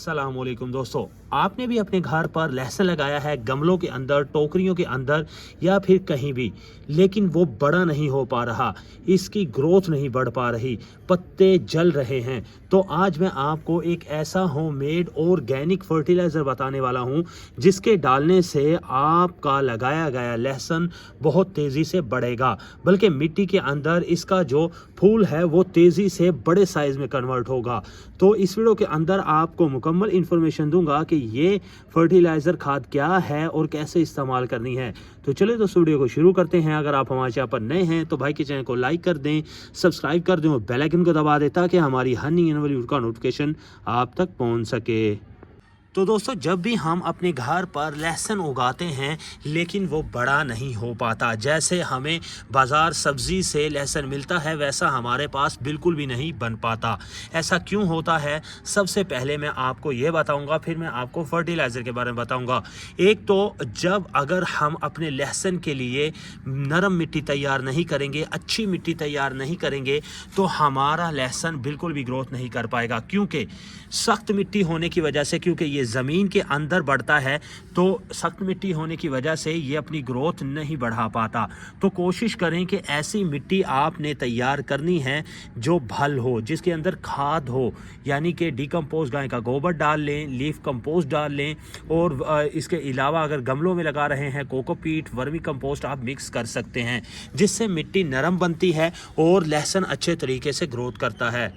अस्सलामुअलैकुम दोस्तों, आपने भी अपने घर पर लहसुन लगाया है गमलों के अंदर, टोकरियों के अंदर या फिर कहीं भी, लेकिन वो बड़ा नहीं हो पा रहा, इसकी ग्रोथ नहीं बढ़ पा रही, पत्ते जल रहे हैं। तो आज मैं आपको एक ऐसा होममेड ऑर्गेनिक फर्टिलाइज़र बताने वाला हूं जिसके डालने से आपका लगाया गया लहसुन बहुत तेज़ी से बढ़ेगा, बल्कि मिट्टी के अंदर इसका जो फूल है वो तेज़ी से बड़े साइज़ में कन्वर्ट होगा। तो इस वीडियो के अंदर आपको मुकम्मल इन्फॉर्मेशन दूंगा कि ये फर्टिलाइज़र खाद क्या है और कैसे इस्तेमाल करनी है। तो चलिए दोस्तों वीडियो को शुरू करते हैं। अगर आप हमारे चैनल पर नए हैं तो भाई के चैनल को लाइक कर दें, सब्सक्राइब कर दें और बेल आइकन को दबा दें ताकि हमारी हर नई आने वाली वीडियो का नोटिफिकेशन आप तक पहुंच सके। तो दोस्तों, जब भी हम अपने घर पर लहसुन उगाते हैं लेकिन वो बड़ा नहीं हो पाता, जैसे हमें बाज़ार सब्ज़ी से लहसुन मिलता है वैसा हमारे पास बिल्कुल भी नहीं बन पाता। ऐसा क्यों होता है, सबसे पहले मैं आपको ये बताऊंगा, फिर मैं आपको फर्टिलाइज़र के बारे में बताऊंगा। एक तो जब अगर हम अपने लहसुन के लिए नरम मिट्टी तैयार नहीं करेंगे, अच्छी मिट्टी तैयार नहीं करेंगे, तो हमारा लहसुन बिल्कुल भी ग्रोथ नहीं कर पाएगा। क्योंकि सख्त मिट्टी होने की वजह से, क्योंकि ये ज़मीन के अंदर बढ़ता है, तो सख्त मिट्टी होने की वजह से ये अपनी ग्रोथ नहीं बढ़ा पाता। तो कोशिश करें कि ऐसी मिट्टी आपने तैयार करनी है जो भल हो, जिसके अंदर खाद हो, यानी कि डिकम्पोज गाय का गोबर डाल लें, लीफ कंपोस्ट डाल लें, और इसके अलावा अगर गमलों में लगा रहे हैं कोकोपीट, वर्मी कंपोस्ट आप मिक्स कर सकते हैं, जिससे मिट्टी नरम बनती है और लहसुन अच्छे तरीके से ग्रोथ करता है।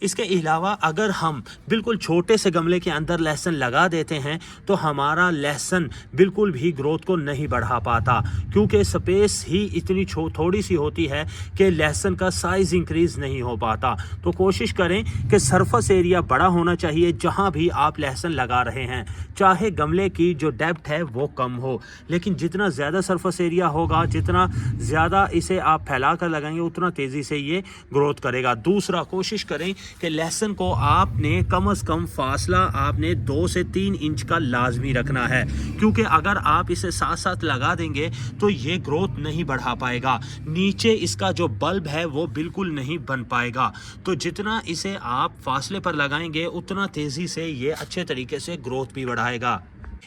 इसके अलावा अगर हम बिल्कुल छोटे से गमले के अंदर लहसुन लगा देते हैं तो हमारा लहसुन बिल्कुल भी ग्रोथ को नहीं बढ़ा पाता, क्योंकि स्पेस ही इतनी थोड़ी सी होती है कि लहसुन का साइज़ इंक्रीज़ नहीं हो पाता। तो कोशिश करें कि सरफेस एरिया बड़ा होना चाहिए जहां भी आप लहसुन लगा रहे हैं, चाहे गमले की जो डेप्थ है वो कम हो, लेकिन जितना ज़्यादा सरफेस एरिया होगा, जितना ज़्यादा इसे आप फैला कर लगाएंगे, उतना तेज़ी से ये ग्रोथ करेगा। दूसरा, कोशिश करें कि लहसुन को आपने कम से कम फासला आपने 2 से 3 इंच का लाजमी रखना है, क्योंकि अगर आप इसे साथ साथ लगा देंगे तो ये ग्रोथ नहीं बढ़ा पाएगा, नीचे इसका जो बल्ब है वो बिल्कुल नहीं बन पाएगा। तो जितना इसे आप फासले पर लगाएंगे उतना तेज़ी से ये अच्छे तरीके से ग्रोथ भी बढ़ाएगा।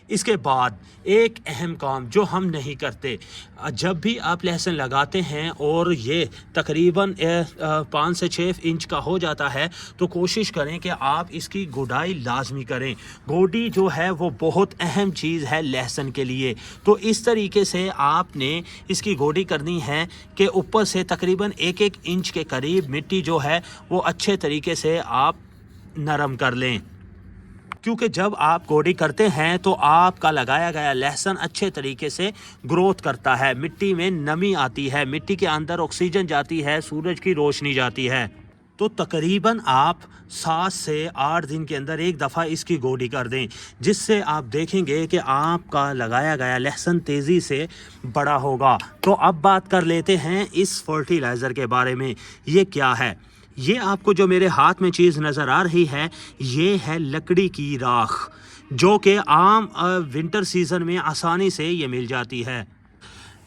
इसके बाद एक अहम काम जो हम नहीं करते, जब भी आप लहसुन लगाते हैं और ये तकरीबन 5 से 6 इंच का हो जाता है, तो कोशिश करें कि आप इसकी गुडाई लाजमी करें। गोडी जो है वो बहुत अहम चीज़ है लहसुन के लिए। तो इस तरीके से आपने इसकी गोडी करनी है कि ऊपर से तकरीबन 1-1 इंच के करीब मिट्टी जो है वो अच्छे तरीके से आप नरम कर लें, क्योंकि जब आप गोडी करते हैं तो आपका लगाया गया लहसुन अच्छे तरीके से ग्रोथ करता है, मिट्टी में नमी आती है, मिट्टी के अंदर ऑक्सीजन जाती है, सूरज की रोशनी जाती है। तो तकरीबन आप 7 से 8 दिन के अंदर एक दफ़ा इसकी गोडी कर दें, जिससे आप देखेंगे कि आपका लगाया गया लहसुन तेज़ी से बड़ा होगा। तो अब बात कर लेते हैं इस फर्टिलाइज़र के बारे में। ये क्या है? ये आपको जो मेरे हाथ में चीज़ नज़र आ रही है, ये है लकड़ी की राख, जो कि आम विंटर सीज़न में आसानी से ये मिल जाती है।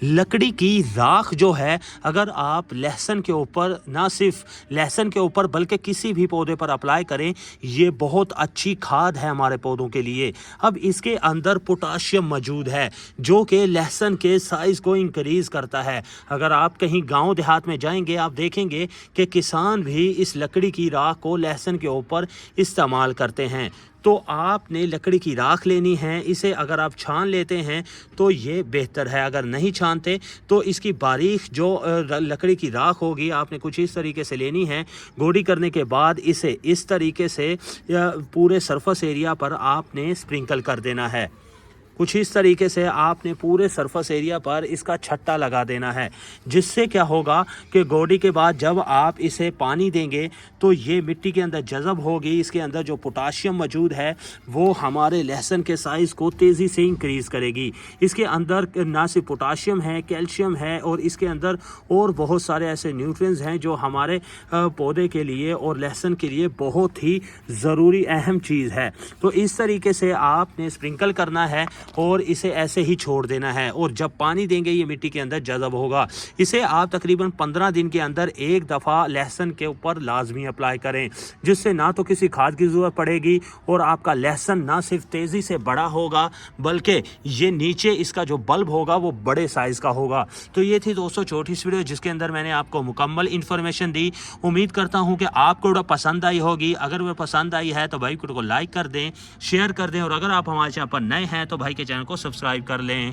लकड़ी की राख जो है, अगर आप लहसुन के ऊपर, ना सिर्फ लहसुन के ऊपर बल्कि किसी भी पौधे पर अप्लाई करें, ये बहुत अच्छी खाद है हमारे पौधों के लिए। अब इसके अंदर पोटाशियम मौजूद है जो कि लहसुन के साइज़ को इंक्रीज़ करता है। अगर आप कहीं गांव देहात में जाएंगे, आप देखेंगे कि किसान भी इस लकड़ी की राख को लहसुन के ऊपर इस्तेमाल करते हैं। तो आपने लकड़ी की राख लेनी है, इसे अगर आप छान लेते हैं तो ये बेहतर है, अगर नहीं छानते तो इसकी बारीक जो लकड़ी की राख होगी आपने कुछ इस तरीके से लेनी है। गोडी करने के बाद इसे इस तरीके से पूरे सरफेस एरिया पर आपने स्प्रिंकल कर देना है। कुछ इस तरीके से आपने पूरे सरफेस एरिया पर इसका छट्टा लगा देना है, जिससे क्या होगा कि गोडी के बाद जब आप इसे पानी देंगे तो ये मिट्टी के अंदर जज़ब होगी, इसके अंदर जो पोटाशियम मौजूद है वो हमारे लहसुन के साइज़ को तेज़ी से इंक्रीज़ करेगी। इसके अंदर ना सिर्फ पोटाशियम है, कैल्शियम है, और इसके अंदर और बहुत सारे ऐसे न्यूट्रिएंट्स हैं जो हमारे पौधे के लिए और लहसुन के लिए बहुत ही ज़रूरी अहम चीज़ है। तो इस तरीके से आपने स्प्रिंकल करना है اور اسے ایسے ہی چھوڑ دینا ہے، اور جب پانی دیں گے یہ مٹی کے اندر جذب ہوگا۔ اسے آپ تقریباً 15 دن کے اندر ایک دفعہ لہسن کے اوپر لازمی اپلائی کریں، جس سے نہ تو کسی کھاد کی ضرورت پڑے گی اور آپ کا لہسن نہ صرف تیزی سے بڑا ہوگا بلکہ یہ نیچے اس کا جو بلب ہوگا وہ بڑے سائز کا ہوگا۔ تو یہ تھی دوستو چھوٹی سی ویڈیو جس کے اندر میں نے آپ کو مکمل انفارمیشن دی۔ امید کرتا ہوں کہ آپ کو ویڈیو پسند آئی ہوگی۔ اگر وہ پسند آئی ہے تو بھائی کو لائک کر دیں، شیئر کر دیں، اور اگر آپ ہمارے چینل پر نئے ہیں تو بھائی کے چینل کو سبسکرائب کر لیں۔